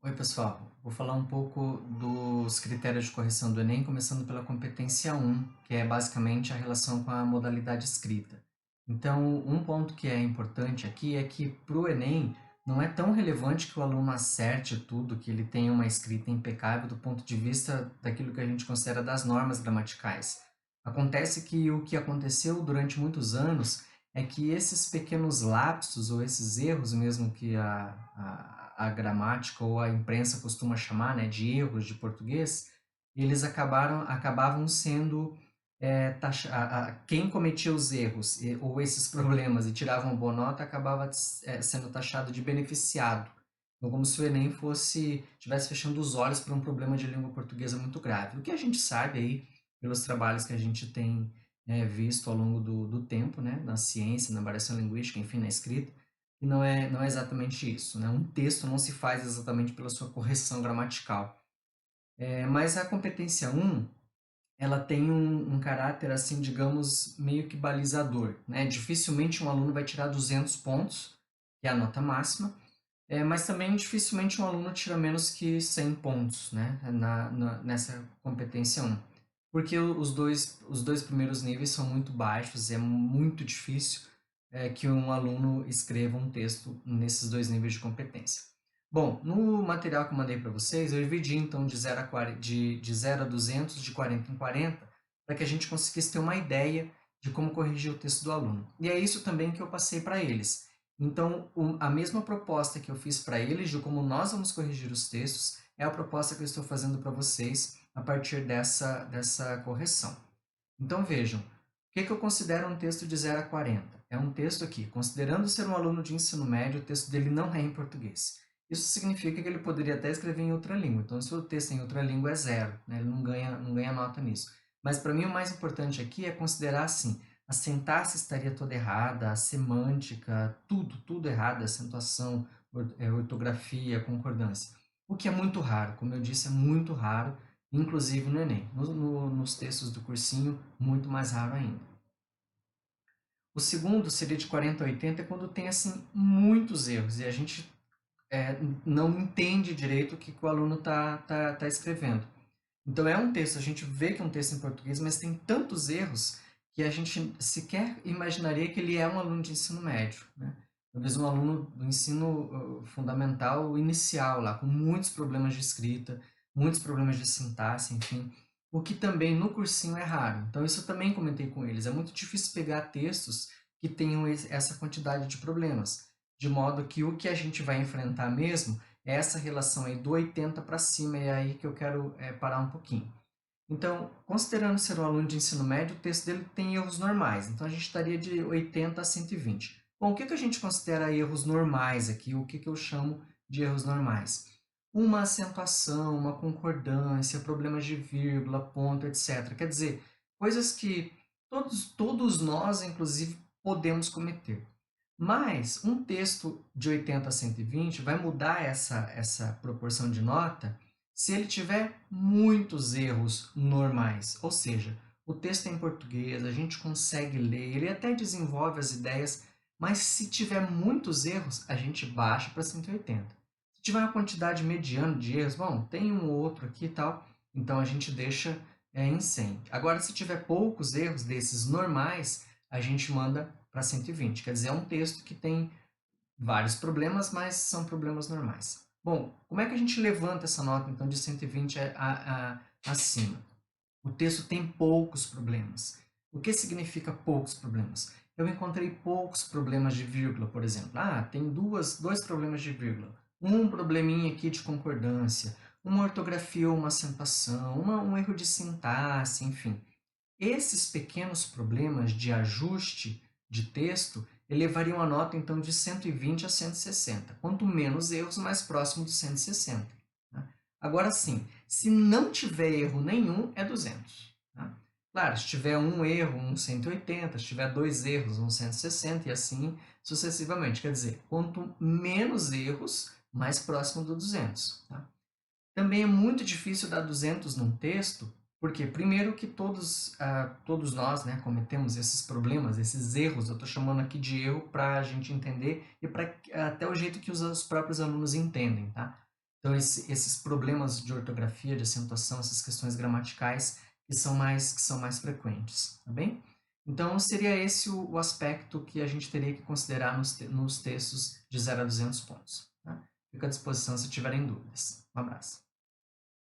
Oi, pessoal. Vou falar um pouco dos critérios de correção do Enem, começando pela competência 1, que é basicamente a relação com a modalidade escrita. Então, um ponto que é importante aqui é que para o Enem não é tão relevante que o aluno acerte tudo, que ele tenha uma escrita impecável do ponto de vista daquilo que a gente considera das normas gramaticais. Acontece que o que aconteceu durante muitos anos é que esses pequenos lapsos ou esses erros mesmo que a gramática ou a imprensa costuma chamar, né, de erros de português, eles acabavam sendo quem cometia os erros ou esses problemas e tirava uma boa nota acabava sendo taxado de beneficiado. Então, como se o Enem tivesse fechando os olhos para um problema de língua portuguesa muito grave. O que a gente sabe aí, pelos trabalhos que a gente tem visto ao longo do tempo, né, na ciência, na variação linguística, enfim, na escrita, e não é exatamente isso, né? Um texto não se faz exatamente pela sua correção gramatical. Mas a competência 1, ela tem um caráter, assim, digamos, meio que balizador, né? Dificilmente um aluno vai tirar 200 pontos, que é a nota máxima, mas também dificilmente um aluno tira menos que 100 pontos, né? Nessa competência 1. Porque os dois primeiros níveis são muito baixos, é muito difícil que um aluno escreva um texto nesses dois níveis de competência. Bom, no material que eu mandei para vocês, eu dividi então de 0 a, 40, de 0 a 200, de 40 em 40, para que a gente conseguisse ter uma ideia de como corrigir o texto do aluno. E é isso também que eu passei para eles. Então, a mesma proposta que eu fiz para eles de como nós vamos corrigir os textos é a proposta que eu estou fazendo para vocês a partir dessa correção. Então, vejam, o que eu considero um texto de 0 a 40? É um texto aqui, considerando ser um aluno de ensino médio, o texto dele não é em português. Isso significa que ele poderia até escrever em outra língua. Então, se o texto é em outra língua é zero, né? Ele não ganha nota nisso. Mas, para mim, o mais importante aqui é considerar, assim, a sintaxe estaria toda errada, a semântica, tudo errado, a acentuação, ortografia, concordância. O que é muito raro, como eu disse, é muito raro, inclusive no Enem. Nos textos do cursinho, muito mais raro ainda. O segundo seria de 40 a 80, é quando tem assim muitos erros e a gente não entende direito o que o aluno tá escrevendo. Então é um texto, a gente vê que é um texto em português, mas tem tantos erros que a gente sequer imaginaria que ele é um aluno de ensino médio, né? Talvez um aluno do ensino fundamental inicial, lá, com muitos problemas de escrita, muitos problemas de sintaxe, enfim. O que também no cursinho é raro. Então isso eu também comentei com eles. É muito difícil pegar textos que tenham essa quantidade de problemas. De modo que o que a gente vai enfrentar mesmo é essa relação aí do 80 para cima, e é aí que eu quero parar um pouquinho. Então, considerando ser um aluno de ensino médio, o texto dele tem erros normais. Então, a gente estaria de 80 a 120. Bom, o que a gente considera erros normais aqui? O que eu chamo de erros normais? Uma acentuação, uma concordância, problemas de vírgula, ponto, etc. Quer dizer, coisas que todos nós, inclusive, podemos cometer. Mas um texto de 80 a 120 vai mudar essa proporção de nota se ele tiver muitos erros normais. Ou seja, o texto é em português, a gente consegue ler, ele até desenvolve as ideias, mas se tiver muitos erros, a gente baixa para 180. Se tiver uma quantidade mediana de erros, bom, tem um ou outro aqui e tal, então a gente deixa em 100. Agora, se tiver poucos erros desses normais, a gente manda para 120. Quer dizer, é um texto que tem vários problemas, mas são problemas normais. Bom, como é que a gente levanta essa nota, então, de 120 acima? O texto tem poucos problemas. O que significa poucos problemas? Eu encontrei poucos problemas de vírgula, por exemplo. Tem dois problemas de vírgula. Um probleminha aqui de concordância, uma ortografia ou uma acentuação, um erro de sintaxe, enfim. Esses pequenos problemas de ajuste de texto elevariam a nota então de 120 a 160. Quanto menos erros, mais próximo de 160. Né? Agora sim, se não tiver erro nenhum, é 200. Tá? Claro, se tiver um erro, um 180, se tiver dois erros, um 160 e assim sucessivamente. Quer dizer, quanto menos erros, mais próximo do 200. Tá? Também é muito difícil dar 200 num texto, porque primeiro que todos nós, né, cometemos esses problemas, esses erros, eu estou chamando aqui de erro para a gente entender e para até o jeito que os próprios alunos entendem, tá? Então, esses problemas de ortografia, de acentuação, essas questões gramaticais que são mais frequentes, tá bem? Então, seria esse o aspecto que a gente teria que considerar nos textos de 0 a 200 pontos. Tá? Fico à disposição se tiverem dúvidas. Um abraço.